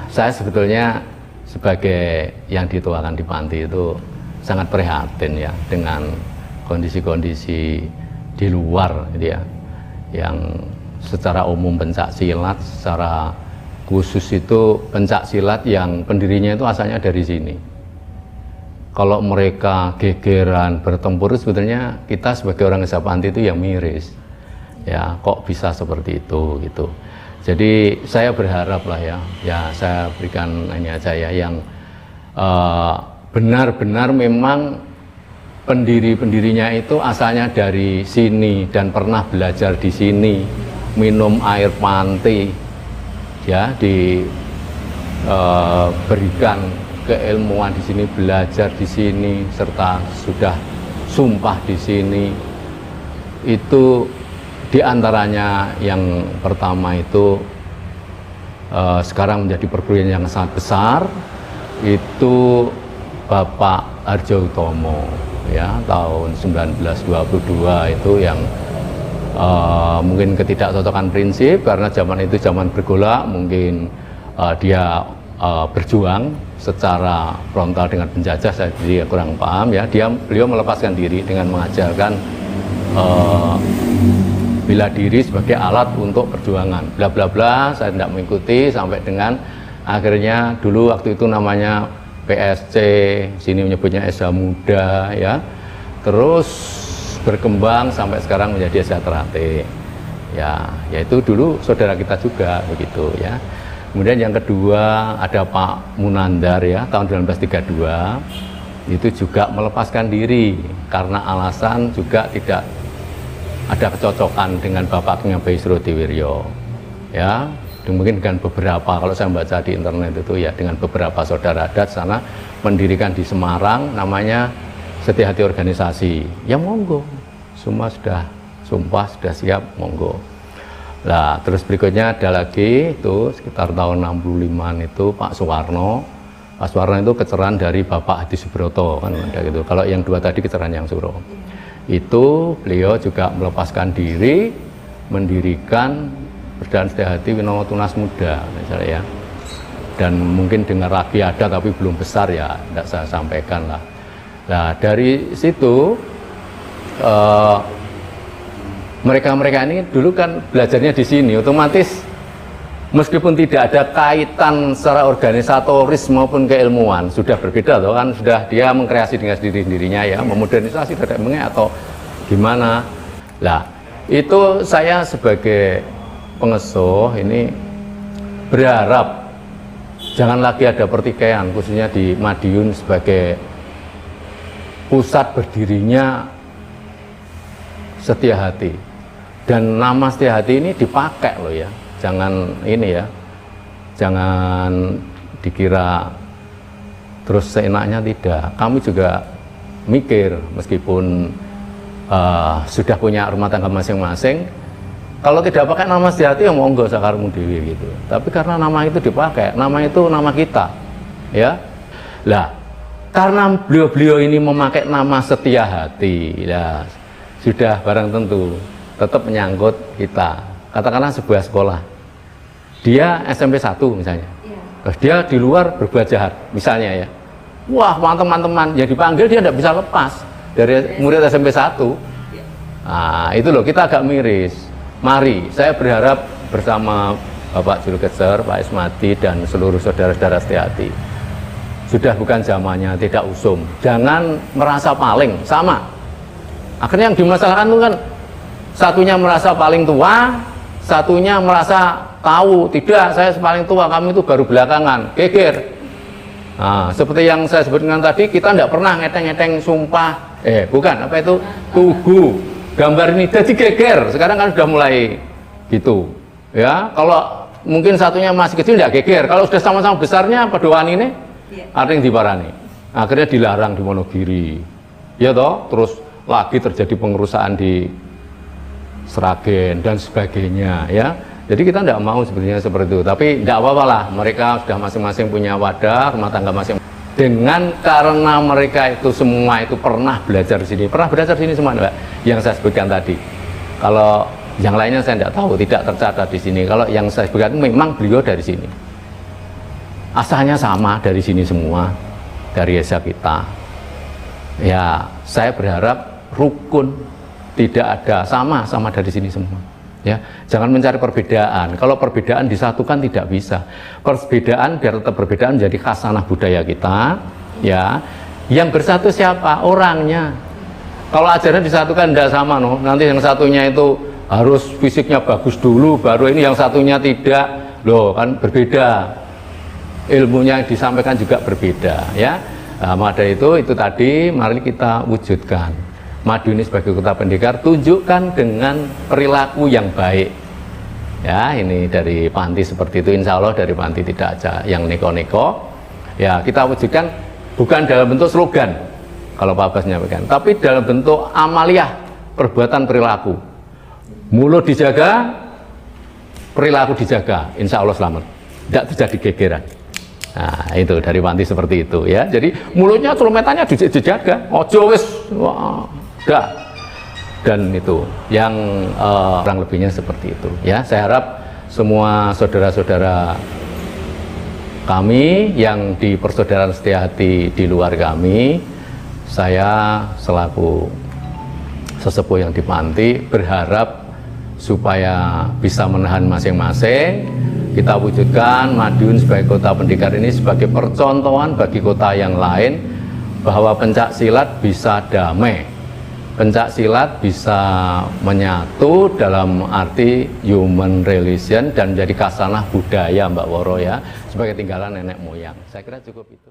Saya sebetulnya sebagai yang dituakan di panti itu sangat prihatin ya dengan kondisi-kondisi di luar gitu ya, yang secara umum pencak silat, secara khusus itu pencak silat yang pendirinya itu asalnya dari sini. Kalau mereka gegeran bertempur, sebetulnya kita sebagai orang desa panti itu yang miris ya, kok bisa seperti itu gitu. Jadi saya berharap lah ya saya berikan ini aja ya, yang benar-benar memang pendirinya itu asalnya dari sini dan pernah belajar di sini, minum air panti ya, diberikan keilmuan di sini, belajar di sini, serta sudah sumpah di sini. Itu diantaranya yang pertama itu sekarang menjadi perguruan yang sangat besar, itu Bapak Arjo Utomo ya, tahun 1922 itu yang mungkin ketidakcocokan prinsip karena zaman itu zaman bergolak, mungkin dia berjuang secara frontal dengan penjajah, saya jadi kurang paham ya. Beliau melepaskan diri dengan mengajarkan bela diri sebagai alat untuk perjuangan, bla bla bla. Saya tidak mengikuti sampai dengan akhirnya dulu waktu itu namanya PSC, sini menyebutnya Esa Muda ya, terus berkembang sampai sekarang menjadi Esa Terate ya, yaitu dulu saudara kita juga begitu ya. Kemudian yang kedua ada Pak Munandar ya, tahun 1932 itu juga melepaskan diri karena alasan juga tidak ada kecocokan dengan Bapak King Abai Surotiwiryo ya. Mungkin dengan beberapa, kalau saya baca di internet itu ya, dengan beberapa saudara adat sana mendirikan di Semarang namanya Setia Hati Organisasi ya, monggo semua sudah sumpah, sudah siap, monggo. Nah, terus berikutnya ada lagi itu sekitar tahun 65 itu Pak Suwarno. Pak Suwarno itu kecerahan dari Bapak Hadi Subroto kan ada gitu. Kalau yang dua tadi kecerahan yang Suro. Itu beliau juga melepaskan diri mendirikan Persaudaraan Setia Hati Winomo Tunas Muda misalnya ya. Dan mungkin dengar lagi ada tapi belum besar ya, tidak saya sampaikan lah. Nah, dari situ mereka ini dulu kan belajarnya di sini, otomatis meskipun tidak ada kaitan secara organisatoris maupun keilmuan, sudah berbeda toh kan, sudah dia mengkreasi dengan sendirinya ya, memodernisasi atau gimana. Lah, itu saya sebagai pengesuh ini berharap jangan lagi ada pertikaian, khususnya di Madiun sebagai pusat berdirinya Setia Hati. Dan nama Setia Hati ini dipakai loh ya, jangan ini ya, jangan dikira terus seenaknya, tidak. Kami juga mikir meskipun sudah punya rumah tangga masing-masing, kalau tidak pakai nama Setia Hati ya monggo sakarmu dewi gitu. Tapi karena nama itu dipakai, nama itu nama kita ya. Lah, karena beliau-beliau ini memakai nama Setia Hati ya, sudah barang tentu tetap menyangkut kita. Katakanlah sebuah sekolah, dia SMP 1 misalnya, dia di luar berbuat jahat misalnya ya, wah teman-teman yang dipanggil dia tidak bisa lepas dari murid SMP 1. Nah itu loh, kita agak miris. Mari, saya berharap bersama Bapak Juru Keser, Pak Ismadi dan seluruh saudara-saudara Setia Hati, sudah bukan zamannya tidak usum, jangan merasa paling sama. Akhirnya yang dimasalahkan itu kan satunya merasa paling tua, satunya merasa tahu, tidak, saya paling tua, kamu itu baru belakangan, geger. Nah, seperti yang saya sebutkan tadi, kita tidak pernah ngeteng-ngeteng sumpah, bukan, apa itu, tugu, gambar ini, jadi geger, sekarang kan sudah mulai gitu. Ya, kalau mungkin satunya masih kecil tidak geger, kalau sudah sama-sama besarnya, pedoan ini, ada yang diparani. Akhirnya dilarang di Wonogiri, ya toh, terus lagi terjadi pengerusakan di Sragen dan sebagainya ya. Jadi kita tidak mau sebetulnya seperti itu, tapi tidak apa-apa lah, mereka sudah masing-masing punya wadah rumah tangga masing-masing. Dengan karena mereka itu semua itu pernah belajar di sini, semua Mbak, yang saya sebutkan tadi. Kalau yang lainnya saya tidak tahu, tidak tercatat di sini. Kalau yang saya sebutkan memang beliau dari sini asalnya sama dari sini semua, dari desa kita. Ya, saya berharap rukun, tidak ada sama dari sini semua. Ya, jangan mencari perbedaan. Kalau perbedaan disatukan tidak bisa. Perbedaan biar tetap berbedaan menjadi khasanah budaya kita. Ya, yang bersatu siapa? Orangnya. Kalau ajaran disatukan tidak sama, no. Nanti yang satunya itu harus fisiknya bagus dulu, baru ini yang satunya tidak. Loh, kan berbeda. Ilmunya yang disampaikan juga berbeda, ya. Nah, maka itu tadi mari kita wujudkan. Madiun ini sebagai kota pendekar, tunjukkan dengan perilaku yang baik. Ya, ini dari Panti seperti itu, insya Allah dari Panti tidak aja yang neko-neko. Ya, kita wujudkan bukan dalam bentuk slogan, kalau Pak Abbas menyampaikan, tapi dalam bentuk amaliyah, perbuatan perilaku. Mulut dijaga, perilaku dijaga, insya Allah selamat. Tidak terjadi gegeran. Nah, itu dari Panti seperti itu, ya. Jadi mulutnya, celometannya dijaga, ojo wis, dah. Dan itu yang kurang lebihnya seperti itu, ya. Saya harap semua saudara-saudara kami yang di persaudaraan setia hati di luar kami, saya selaku sesepuh yang di Panti berharap supaya bisa menahan masing-masing. Kita wujudkan Madiun sebagai kota pendekar ini sebagai percontohan bagi kota yang lain bahwa pencak silat bisa damai, pencak silat bisa menyatu dalam arti human relation dan menjadi khasanah budaya Mbak Woro, ya, sebagai tinggalan nenek moyang. Saya kira cukup itu.